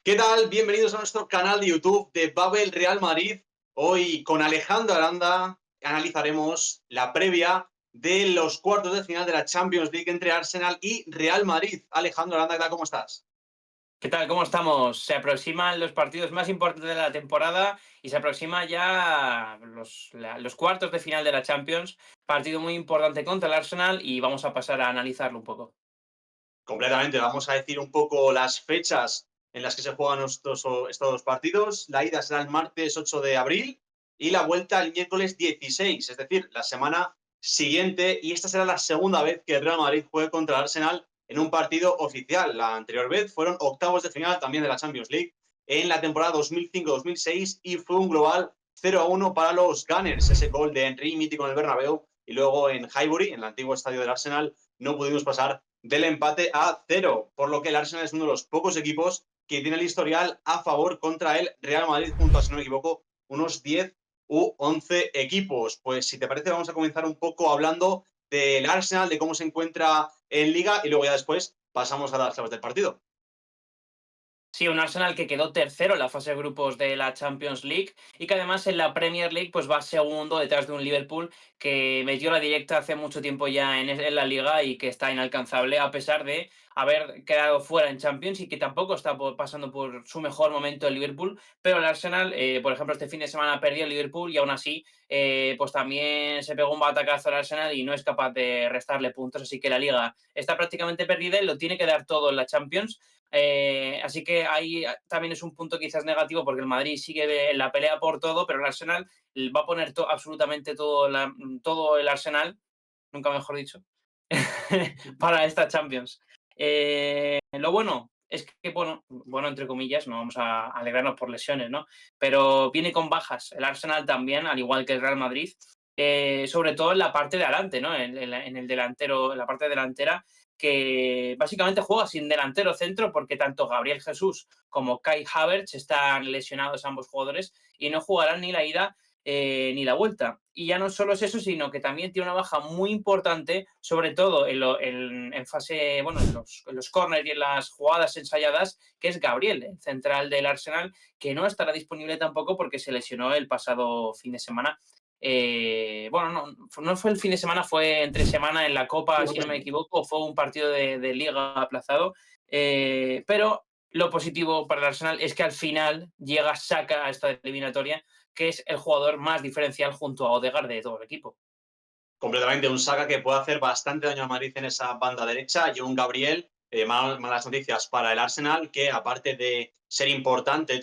¿Qué tal? Bienvenidos a nuestro canal de YouTube de Babel Real Madrid. Hoy con Alejandro Aranda analizaremos la previa de los cuartos de final de la Champions League entre Arsenal y Real Madrid. Alejandro Aranda, ¿qué tal? ¿Cómo estás? ¿Qué tal? ¿Cómo estamos? Se aproximan los partidos más importantes de la temporada y se aproxima ya los cuartos de final de la Champions. Partido muy importante contra el Arsenal y vamos a pasar a analizarlo un poco. Completamente. Vamos a decir un poco las fechas en las que se juegan estos dos partidos. La ida será el martes 8 de abril y la vuelta el miércoles 16, es decir, la semana siguiente. Y esta será la segunda vez que el Real Madrid juegue contra el Arsenal en un partido oficial. La anterior vez fueron octavos de final también de la Champions League en la temporada 2005-2006 y fue un global 0-1 para los Gunners. Ese gol de Henry mítico en el Bernabéu y luego en Highbury, en el antiguo estadio del Arsenal, no pudimos pasar del empate a 0, por lo que el Arsenal es uno de los pocos equipos que tiene el historial a favor contra el Real Madrid, junto a, si no me equivoco, unos 10 u 11 equipos. Pues si te parece, vamos a comenzar un poco hablando del Arsenal, de cómo se encuentra en Liga y luego ya después pasamos a las claves del partido. Sí, un Arsenal que quedó tercero en la fase de grupos de la Champions League y que además en la Premier League pues va segundo detrás de un Liverpool que metió la directa hace mucho tiempo ya en la liga y que está inalcanzable a pesar de haber quedado fuera en Champions y que tampoco está pasando por su mejor momento el Liverpool, pero el Arsenal, por ejemplo, este fin de semana perdió el Liverpool y aún así pues también se pegó un batacazo al Arsenal y no es capaz de restarle puntos, así que la liga está prácticamente perdida y lo tiene que dar todo en la Champions. Así que ahí también es un punto quizás negativo porque el Madrid sigue en la pelea por todo, pero el Arsenal va a poner absolutamente todo el Arsenal, nunca mejor dicho, para esta Champions. Lo bueno es que, bueno, entre comillas, no vamos a alegrarnos por lesiones, ¿no? Pero viene con bajas el Arsenal también, al igual que el Real Madrid, sobre todo en la parte de adelante, ¿no? En el delantero, en la parte delantera, que básicamente juega sin delantero centro porque tanto Gabriel Jesús como Kai Havertz están lesionados ambos jugadores y no jugarán ni la ida ni la vuelta. Y ya no solo es eso, sino que también tiene una baja muy importante, sobre todo en fase, bueno, en los corners y en las jugadas ensayadas, que es Gabriel, el central del Arsenal, que no estará disponible tampoco porque se lesionó el pasado fin de semana. Bueno, no fue el fin de semana, fue entre semana en la Copa, si no me equivoco, o fue un partido de Liga aplazado. Pero lo positivo para el Arsenal es que al final llega Saka a esta eliminatoria, que es el jugador más diferencial junto a Odegaard de todo el equipo. Completamente, un Saka que puede hacer bastante daño al Madrid en esa banda derecha y un Gabriel, malas noticias para el Arsenal, que aparte de ser importante en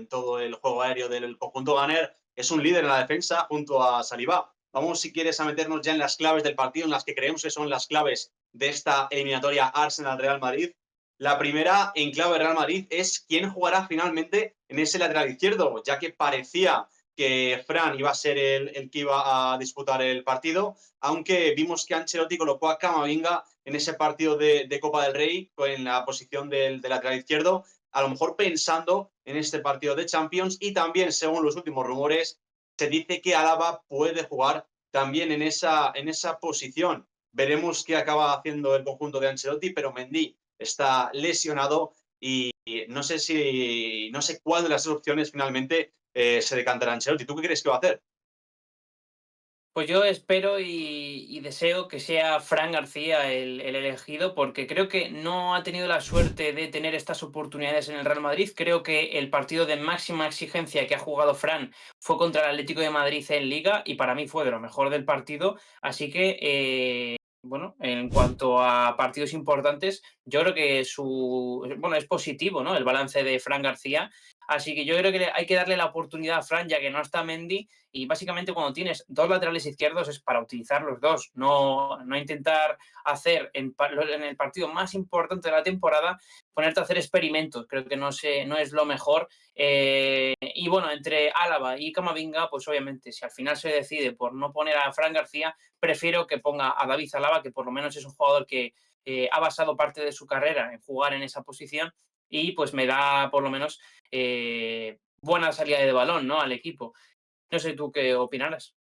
todo el juego aéreo del conjunto Gunner, es un líder en la defensa junto a Saliba. Vamos, si quieres, a meternos ya en las claves del partido, en las que creemos que son las claves de esta eliminatoria Arsenal-Real Madrid. La primera en clave Real Madrid es quién jugará finalmente en ese lateral izquierdo, ya que parecía que Fran iba a ser el que iba a disputar el partido, aunque vimos que Ancelotti colocó a Camavinga en ese partido de Copa del Rey en la posición del lateral izquierdo, a lo mejor pensando en este partido de Champions y también, según los últimos rumores, se dice que Álava puede jugar también en esa posición. Veremos qué acaba haciendo el conjunto de Ancelotti, pero Mendy está lesionado y no sé cuál de las dos opciones finalmente se decantará Ancelotti. ¿Tú qué crees que va a hacer? Pues yo espero y deseo que sea Fran García el elegido, porque creo que no ha tenido la suerte de tener estas oportunidades en el Real Madrid. Creo que el partido de máxima exigencia que ha jugado Fran fue contra el Atlético de Madrid en Liga y para mí fue de lo mejor del partido. Así que, bueno, en cuanto a partidos importantes, yo creo que bueno, es positivo, ¿no? El balance de Fran García. Así que yo creo que hay que darle la oportunidad a Fran, ya que no está Mendy, y básicamente cuando tienes dos laterales izquierdos es para utilizar los dos, no intentar hacer en el partido más importante de la temporada, ponerte a hacer experimentos, creo que no es lo mejor. Y bueno, entre Álava y Camavinga, pues obviamente si al final se decide por no poner a Fran García, prefiero que ponga a David Álava, que por lo menos es un jugador que ha basado parte de su carrera en jugar en esa posición y pues me da por lo menos buena salida de balón, ¿no? Al equipo. No sé tú qué opinarás.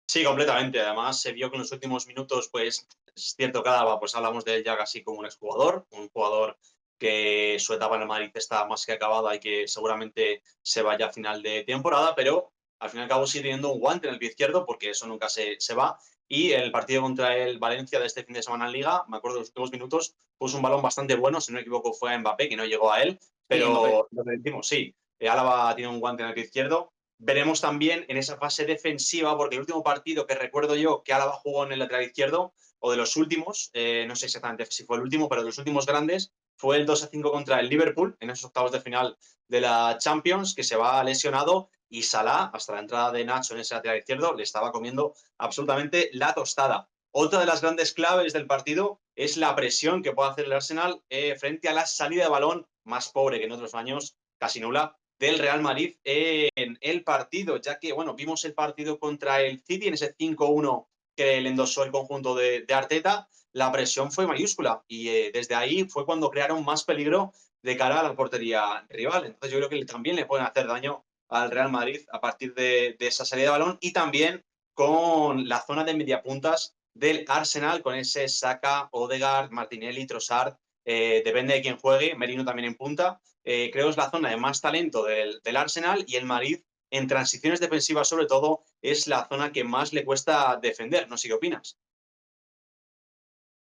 Sí, completamente. Además, se vio que en los últimos minutos, pues es cierto que Álava, pues hablamos de él ya casi como un exjugador, un jugador que su etapa en el Madrid está más que acabada y que seguramente se vaya a final de temporada, pero al fin y al cabo sigue teniendo un guante en el pie izquierdo porque eso nunca se va. Y el partido contra el Valencia de este fin de semana en Liga, me acuerdo de los últimos minutos, puso un balón bastante bueno, si no me equivoco fue a Mbappé, que no llegó a él, Sí, Mbappé. pero lo que decimos, sí, Álava tiene un guante en el pie izquierdo. Veremos también en esa fase defensiva, porque el último partido que recuerdo yo que Álava jugó en el lateral izquierdo, o de los últimos, no sé exactamente si fue el último, pero de los últimos grandes, fue el 2-5 contra el Liverpool, en esos octavos de final de la Champions, que se va lesionado y Salah, hasta la entrada de Nacho en ese lateral izquierdo, le estaba comiendo absolutamente la tostada. Otra de las grandes claves del partido es la presión que puede hacer el Arsenal frente a la salida de balón más pobre que en otros años, casi nula, del Real Madrid en el partido, ya que, bueno, vimos el partido contra el City en ese 5-1 que le endosó el conjunto de Arteta, la presión fue mayúscula y desde ahí fue cuando crearon más peligro de cara a la portería rival. Entonces yo creo que también le pueden hacer daño al Real Madrid a partir de esa salida de balón y también con la zona de mediapuntas del Arsenal, con ese Saka, Odegaard, Martinelli, Trossard, depende de quién juegue, Merino también en punta. Creo que es la zona de más talento del Arsenal y el Madrid en transiciones defensivas sobre todo es la zona que más le cuesta defender. No sé qué opinas.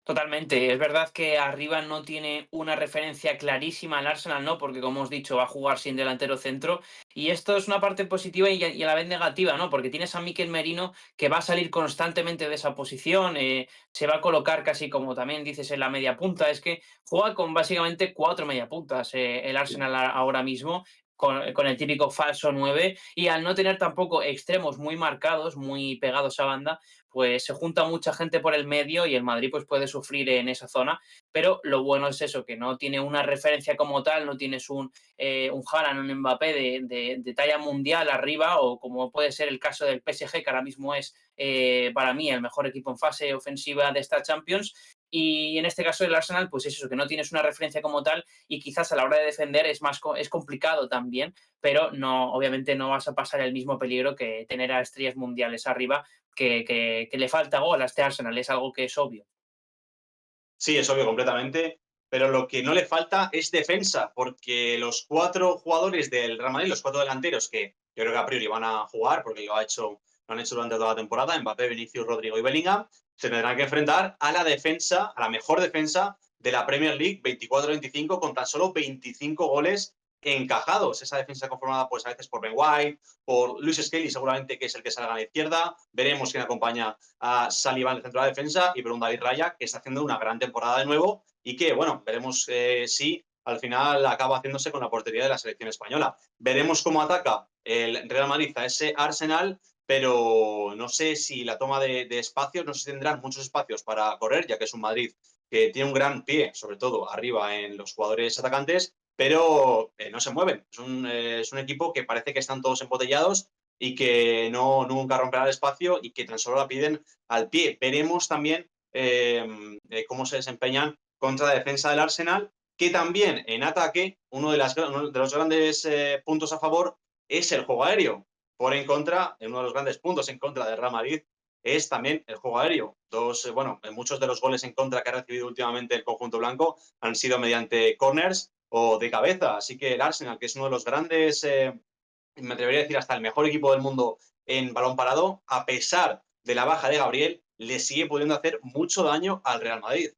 Totalmente. Es verdad que arriba no tiene una referencia clarísima al Arsenal, ¿no? Porque, como hemos dicho, va a jugar sin delantero centro. Y esto es una parte positiva y a la vez negativa, ¿no? Porque tienes a Mikel Merino que va a salir constantemente de esa posición, se va a colocar casi como también dices en la media punta. Es que juega con básicamente cuatro media puntas el Arsenal ahora mismo. Con el típico falso 9 y al no tener tampoco extremos muy marcados, muy pegados a banda, pues se junta mucha gente por el medio y el Madrid pues puede sufrir en esa zona, pero lo bueno es eso, que no tiene una referencia como tal, no tienes un Haaland, un Mbappé de talla mundial arriba, o como puede ser el caso del PSG, que ahora mismo es para mí el mejor equipo en fase ofensiva de esta Champions. Y en este caso del Arsenal, pues es eso, que no tienes una referencia como tal y quizás a la hora de defender es complicado también, pero no, obviamente no vas a pasar el mismo peligro que tener a estrellas mundiales arriba que le falta gol a este Arsenal, es algo que es obvio. Sí, es obvio completamente, pero lo que no le falta es defensa, porque los cuatro jugadores del Real Madrid, los cuatro delanteros que yo creo que a priori van a jugar, porque lo han hecho durante toda la temporada, Mbappé, Vinicius, Rodrigo y Bellingham, se tendrán que enfrentar a la defensa, a la mejor defensa de la Premier League, 24-25, con tan solo 25 goles encajados. Esa defensa conformada pues a veces por Ben White, por Luis Skelly seguramente, que es el que salga a la izquierda. Veremos quién acompaña a Saliba en el centro de la defensa y por un David Raya que está haciendo una gran temporada de nuevo y que, bueno, veremos si al final acaba haciéndose con la portería de la selección española. Veremos cómo ataca el Real Madrid a ese Arsenal, pero no sé si la toma de espacios, no sé si tendrán muchos espacios para correr, ya que es un Madrid que tiene un gran pie, sobre todo arriba en los jugadores atacantes, pero no se mueven. Es un equipo que parece que están todos embotellados y que no nunca romperá el espacio y que tan solo la piden al pie. Veremos también cómo se desempeñan contra la defensa del Arsenal, que también en ataque, uno de los grandes puntos a favor es el juego aéreo. Por en contra, uno de los grandes puntos en contra de Real Madrid es también el juego aéreo. Bueno, muchos de los goles en contra que ha recibido últimamente el conjunto blanco han sido mediante corners o de cabeza. Así que el Arsenal, que es uno de los grandes, me atrevería a decir hasta el mejor equipo del mundo en balón parado, a pesar de la baja de Gabriel, le sigue pudiendo hacer mucho daño al Real Madrid.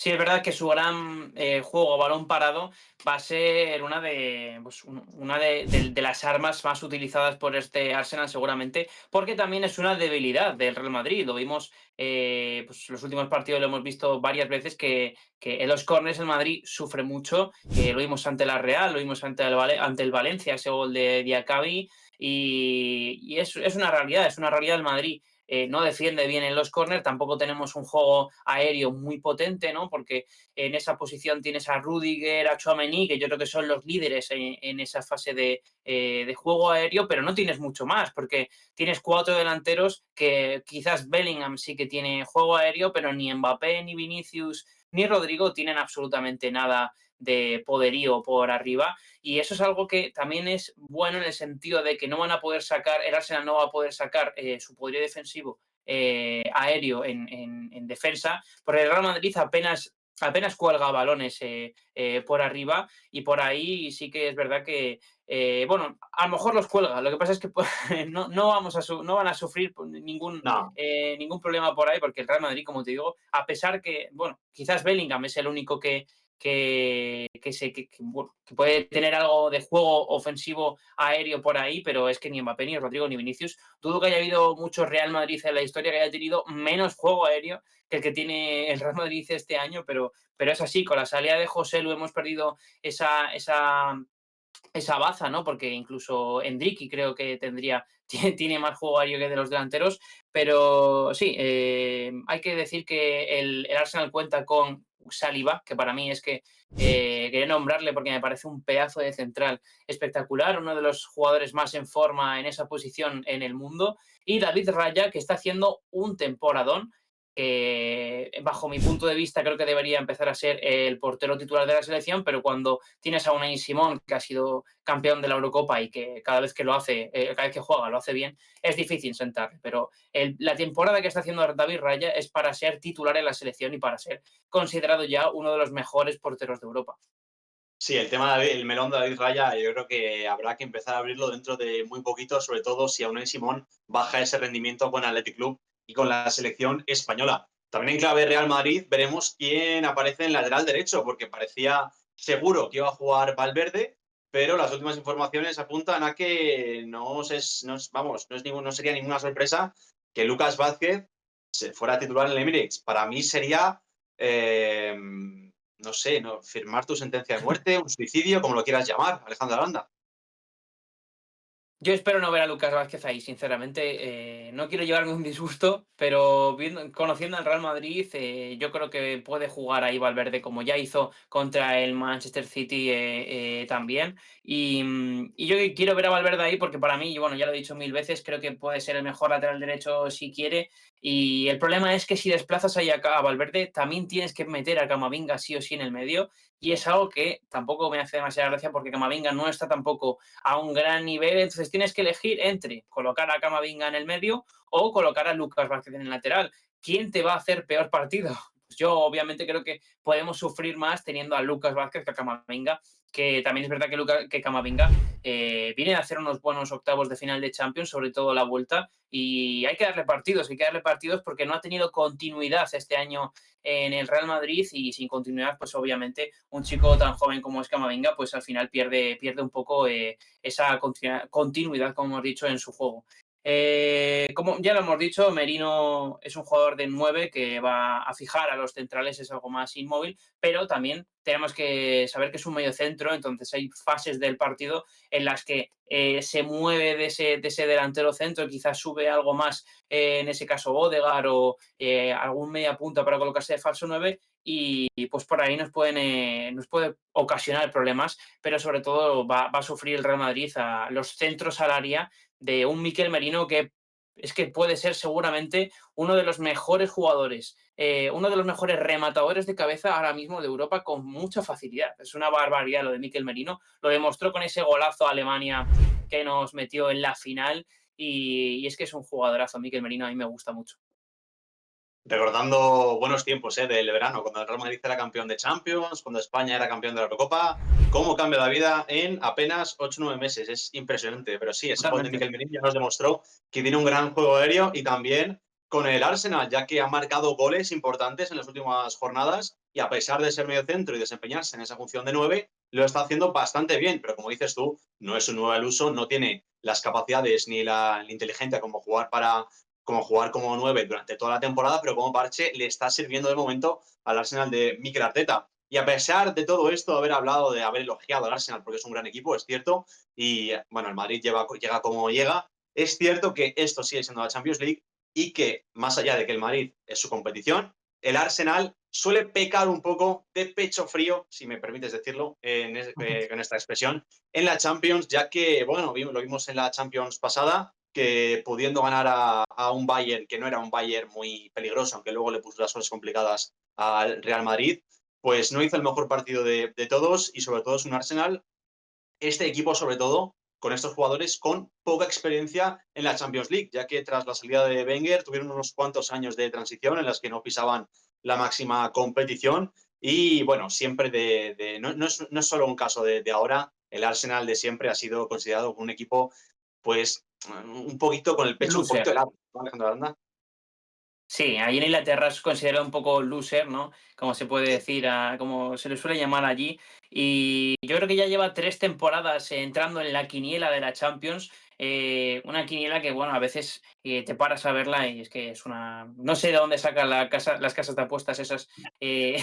Sí, es verdad que su gran juego a balón parado va a ser una de las armas más utilizadas por este Arsenal seguramente, porque también es una debilidad del Real Madrid. Lo vimos, pues los últimos partidos lo hemos visto varias veces que en los corners el Madrid sufre mucho. Lo vimos ante la Real, lo vimos ante el Valencia, ese gol de Diacabí, y es una realidad del Madrid. No defiende bien en los corners, tampoco tenemos un juego aéreo muy potente, ¿no? Porque en esa posición tienes a Rudiger, a Tchouaméni, que yo creo que son los líderes en esa fase de juego aéreo, pero no tienes mucho más, porque tienes cuatro delanteros que quizás Bellingham sí que tiene juego aéreo, pero ni Mbappé, ni Vinicius, ni Rodrigo tienen absolutamente nada de poderío por arriba, y eso es algo que también es bueno en el sentido de que no van a poder sacar, el Arsenal no va a poder sacar su poderío defensivo aéreo en defensa, porque el Real Madrid apenas apenas cuelga balones por arriba, y por ahí sí que es verdad que, bueno, a lo mejor los cuelga. Lo que pasa es que pues, no van a sufrir No, ningún problema por ahí, porque el Real Madrid, como te digo, a pesar que, bueno, quizás Bellingham es el único bueno, que puede tener algo de juego ofensivo aéreo por ahí, pero es que ni Mbappé, ni Rodrigo, ni Vinicius, dudo que haya habido mucho Real Madrid en la historia que haya tenido menos juego aéreo que el que tiene el Real Madrid este año, pero es así, con la salida de José Lu hemos perdido esa baza, ¿no? Porque incluso Endrick creo que tiene más juego aéreo que de los delanteros, pero sí, hay que decir que el Arsenal cuenta con Saliba, que para mí es que quería nombrarle porque me parece un pedazo de central espectacular, uno de los jugadores más en forma en esa posición en el mundo, y David Raya, que está haciendo un temporadón, que bajo mi punto de vista creo que debería empezar a ser el portero titular de la selección, pero cuando tienes a Unai Simón, que ha sido campeón de la Eurocopa y que cada vez que lo hace, cada vez que juega lo hace bien, es difícil sentarle. Pero la temporada que está haciendo David Raya es para ser titular en la selección y para ser considerado ya uno de los mejores porteros de Europa. sí, el tema del melón de David Raya, yo creo que habrá que empezar a abrirlo dentro de muy poquito, sobre todo si Unai Simón baja ese rendimiento con el Athletic Club y con la selección española. También en clave Real Madrid veremos quién aparece en lateral derecho, porque parecía seguro que iba a jugar Valverde, pero las últimas informaciones apuntan a que no sería ninguna sorpresa que Lucas Vázquez se fuera titular en el Emirates. Para mí sería eh, no sé, no, firmar tu sentencia de muerte, un suicidio, como lo quieras llamar, Alejandro Aranda. Yo espero no ver a Lucas Vázquez ahí, sinceramente. No quiero llevarme un disgusto, pero conociendo al Real Madrid, yo creo que puede jugar ahí Valverde como ya hizo contra el Manchester City también. Y yo quiero ver a Valverde ahí porque para mí, bueno, ya lo he dicho mil veces, creo que puede ser el mejor lateral derecho si quiere. Y el problema es que si desplazas ahí a Valverde, también tienes que meter a Camavinga sí o sí en el medio. Y es algo que tampoco me hace demasiada gracia porque Camavinga no está tampoco a un gran nivel, entonces tienes que elegir entre colocar a Camavinga en el medio o colocar a Lucas Vázquez en el lateral. ¿Quién te va a hacer peor partido? Pues yo obviamente creo que podemos sufrir más teniendo a Lucas Vázquez que a Camavinga, que también es verdad que Camavinga viene a hacer unos buenos octavos de final de Champions, sobre todo la vuelta, y hay que darle partidos porque no ha tenido continuidad este año en el Real Madrid, y sin continuidad, pues obviamente un chico tan joven como es Camavinga, pues al final pierde un poco esa continuidad, como hemos dicho, en su juego. Como ya lo hemos dicho, Merino es un jugador de 9 que va a fijar a los centrales, es algo más inmóvil, pero también tenemos que saber que es un medio centro, entonces hay fases del partido en las que se mueve de ese delantero centro, quizás sube algo más, en ese caso Odegaard o algún media punta para colocarse de falso 9, y pues por ahí nos puede ocasionar problemas, pero sobre todo va a sufrir el Real Madrid a los centros al área de un Mikel Merino que es que puede ser seguramente uno de los mejores jugadores, uno de los mejores rematadores de cabeza ahora mismo de Europa con mucha facilidad. Es una barbaridad lo de Mikel Merino. Lo demostró con ese golazo a Alemania que nos metió en la final, y es que es un jugadorazo. Mikel Merino a mí me gusta mucho. Recordando buenos tiempos del verano, cuando el Real Madrid era campeón de Champions, cuando España era campeón de la Eurocopa, cómo cambia la vida en apenas 8 o 9 meses. Es impresionante, pero sí, ese gol de Totalmente. Mikel Merino ya nos demostró que tiene un gran juego aéreo y también con el Arsenal, ya que ha marcado goles importantes en las últimas jornadas y a pesar de ser medio centro y desempeñarse en esa función de 9, lo está haciendo bastante bien, pero como dices tú, no es un 9 al uso, no tiene las capacidades ni la inteligencia como jugar como 9 durante toda la temporada, pero como parche le está sirviendo de momento al Arsenal de Mikel Arteta. Y a pesar de todo esto, de haber hablado, de haber elogiado al Arsenal, porque es un gran equipo, es cierto, y bueno, el Madrid llega como llega, es cierto que esto sigue siendo la Champions League y que, más allá de que el Madrid es su competición, el Arsenal suele pecar un poco de pecho frío, si me permites decirlo, en esta expresión, en la Champions, ya que, bueno, lo vimos en la Champions pasada, que pudiendo ganar a un Bayern que no era un Bayern muy peligroso, aunque luego le puso las cosas complicadas al Real Madrid, pues no hizo el mejor partido de todos y sobre todo es un Arsenal, este equipo sobre todo, con estos jugadores con poca experiencia en la Champions League, ya que tras la salida de Wenger tuvieron unos cuantos años de transición en las que no pisaban la máxima competición Y bueno, siempre no es solo un caso de ahora, el Arsenal de siempre ha sido considerado un equipo, pues, un poquito con el pecho un poquito Loser. helado, ¿no, Alejandro Aranda? Sí, ahí en Inglaterra es considerado un poco loser, ¿no? Como se puede Sí. decir, como se le suele llamar allí. Y yo creo que ya lleva 3 temporadas entrando en la quiniela de la Champions. Una quiniela que, bueno, a veces te paras a verla y es que es una... No sé de dónde sacan las casas de apuestas esas, eh,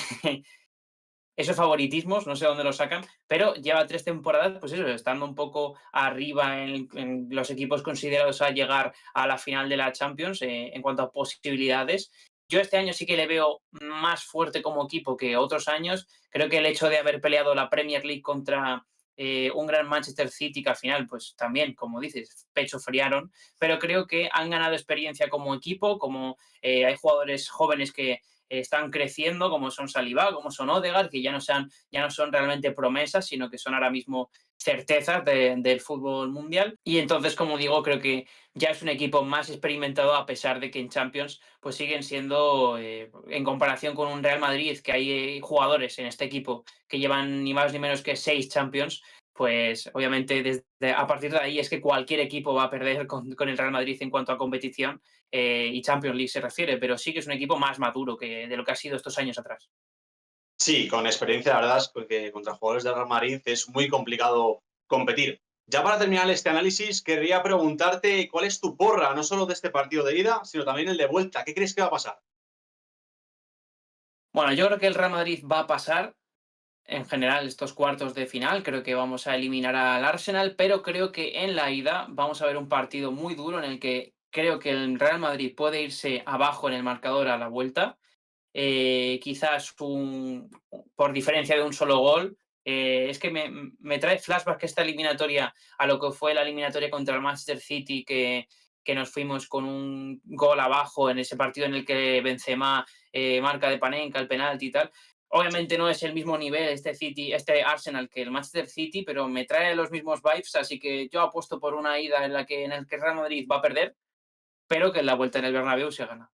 esos favoritismos, no sé dónde los sacan, pero lleva 3 temporadas, pues eso, estando un poco arriba en los equipos considerados a llegar a la final de la Champions en cuanto a posibilidades. Yo este año sí que le veo más fuerte como equipo que otros años. Creo que el hecho de haber peleado la Premier League contra un gran Manchester City, que al final, pues también, como dices, pecho friaron, pero creo que han ganado experiencia como equipo, como hay jugadores jóvenes que están creciendo, como son Saliba, como son Odegaard, que ya no son realmente promesas, sino que son ahora mismo certezas del fútbol mundial. Y entonces, como digo, creo que ya es un equipo más experimentado, a pesar de que en Champions pues siguen siendo, en comparación con un Real Madrid, que hay jugadores en este equipo que llevan ni más ni menos que 6 Champions, pues obviamente a partir de ahí es que cualquier equipo va a perder con el Real Madrid en cuanto a competición y Champions League se refiere, pero sí que es un equipo más maduro que de lo que ha sido estos años atrás. Sí, con experiencia, la verdad es que contra jugadores del Real Madrid es muy complicado competir. Ya para terminar este análisis, querría preguntarte cuál es tu porra, no solo de este partido de ida, sino también el de vuelta. ¿Qué crees que va a pasar? Bueno, yo creo que el Real Madrid va a pasar en general estos cuartos de final, creo que vamos a eliminar al Arsenal, pero creo que en la ida vamos a ver un partido muy duro en el que creo que el Real Madrid puede irse abajo en el marcador a la vuelta, quizás por diferencia de un solo gol. Es que me trae flashback esta eliminatoria a lo que fue la eliminatoria contra el Manchester City, que nos fuimos con un gol abajo en ese partido en el que Benzema marca de Panenka el penalti y tal. Obviamente no es el mismo nivel este Arsenal que el Manchester City, pero me trae los mismos vibes, así que yo apuesto por una ida en el que Real Madrid va a perder, pero que en la vuelta en el Bernabéu se gana.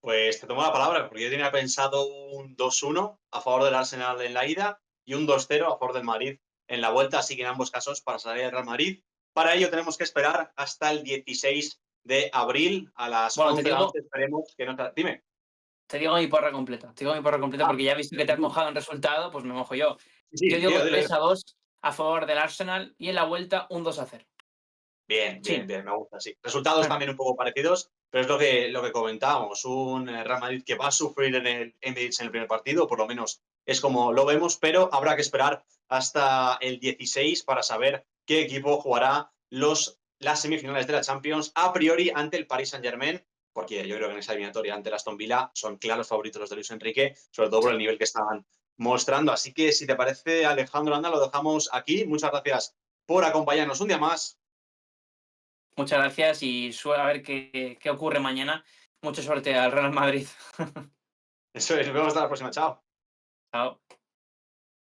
Pues te tomo la palabra, porque yo tenía pensado un 2-1 a favor del Arsenal en la ida y un 2-0 a favor del Madrid en la vuelta, así que en ambos casos para salir del Real Madrid. Para ello tenemos que esperar hasta el 16 de abril a las Bueno, 11 de la noche. Esperemos que no te... Dime. te digo mi porra completa. Te digo mi porra completa Ah, porque ya he visto que te has mojado en resultado, pues me mojo yo. Yo sí, digo dilo, dilo. 3-2 a favor del Arsenal y en la vuelta un 2-0. Bien, bien, Sí. bien, me gusta, sí. Resultados también un poco parecidos, pero es lo que comentábamos, un Real Madrid que va a sufrir en el Emirates en el primer partido, por lo menos es como lo vemos, pero habrá que esperar hasta el 16 para saber qué equipo jugará las semifinales de la Champions a priori ante el Paris Saint-Germain, porque yo creo que en esa eliminatoria ante el Aston Villa son claros favoritos los de Luis Enrique, sobre todo por el Sí. nivel que estaban mostrando. Así que si te parece, Alejandro Anda, lo dejamos aquí. Muchas gracias por acompañarnos un día más. Muchas gracias y a ver qué ocurre mañana. Mucha suerte al Real Madrid. Eso es, nos vemos hasta la próxima, chao. Chao.